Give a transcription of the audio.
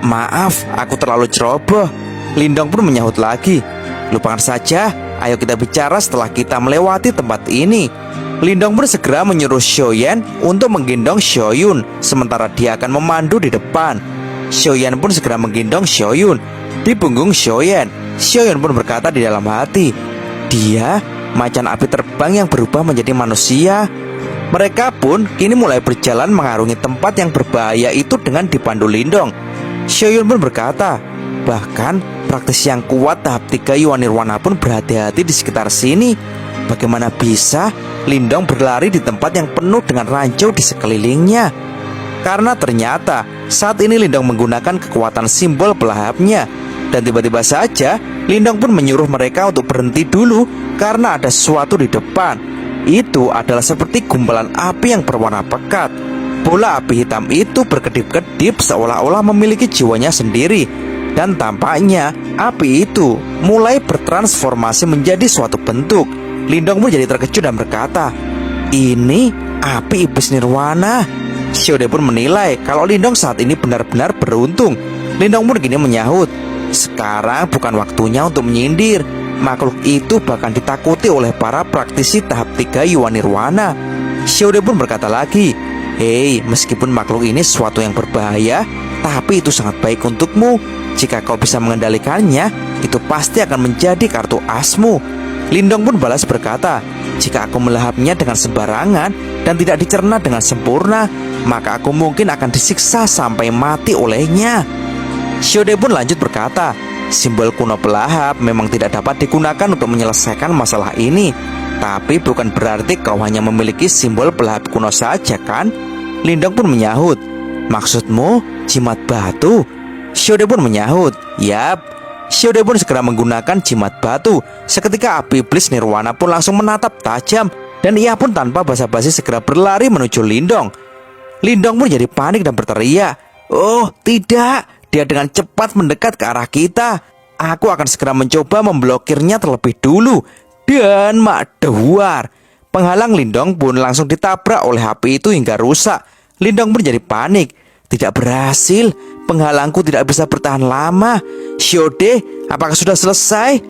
Maaf, aku terlalu ceroboh. Lindong pun menyahut lagi. Lupakan saja, ayo kita bicara setelah kita melewati tempat ini. Lindong pun segera menyuruh Xiaoyan untuk menggendong Xiaoyun, sementara dia akan memandu di depan. Xiaoyan pun segera menggendong Xiaoyun di punggung Xiaoyan. Xiaoyan pun berkata di dalam hati, dia macan api terbang yang berubah menjadi manusia. Mereka pun kini mulai berjalan mengarungi tempat yang berbahaya itu dengan dipandu Lindong. Xiaoyun pun berkata, bahkan praktisi yang kuat tahap 3 Yuan Nirwana pun berhati-hati di sekitar sini. Bagaimana bisa Lindong berlari di tempat yang penuh dengan ranjau di sekelilingnya? Karena ternyata saat ini Lindong menggunakan kekuatan simbol pelahapnya. Dan tiba-tiba saja Lindong pun menyuruh mereka untuk berhenti dulu karena ada sesuatu di depan. Itu adalah seperti gumpalan api yang berwarna pekat. Bola api hitam itu berkedip-kedip seolah-olah memiliki jiwanya sendiri. Dan tampaknya api itu mulai bertransformasi menjadi suatu bentuk. Lindong pun jadi terkejut dan berkata, ini api iblis nirwana. Xiaode pun menilai kalau Lindong saat ini benar-benar beruntung. Lindong pun kini menyahut, sekarang bukan waktunya untuk menyindir. Makhluk itu bahkan ditakuti oleh para praktisi tahap 3 Yuan Nirwana. Xiaode pun berkata lagi, hei, meskipun makhluk ini sesuatu yang berbahaya, tapi itu sangat baik untukmu. Jika kau bisa mengendalikannya, itu pasti akan menjadi kartu asmu. Lindong pun balas berkata, jika aku melahapnya dengan sembarangan dan tidak dicerna dengan sempurna, maka aku mungkin akan disiksa sampai mati olehnya. Xiaode pun lanjut berkata, simbol kuno pelahap memang tidak dapat digunakan untuk menyelesaikan masalah ini. Tapi bukan berarti kau hanya memiliki simbol pelahap kuno saja kan? Lindong pun menyahut, maksudmu jimat batu? Xiaode pun menyahut, yap. Xiaode pun segera menggunakan jimat batu. Seketika api iblis nirwana pun langsung menatap tajam. Dan ia pun tanpa basa-basi segera berlari menuju Lindong. Lindong pun jadi panik dan berteriak, oh tidak, dia dengan cepat mendekat ke arah kita. Aku akan segera mencoba memblokirnya terlebih dulu. Dan makduar, penghalang Lindong pun langsung ditabrak oleh api itu hingga rusak. Lindong pun jadi panik, tidak berhasil, penghalangku tidak bisa bertahan lama. Xiaode, apakah sudah selesai?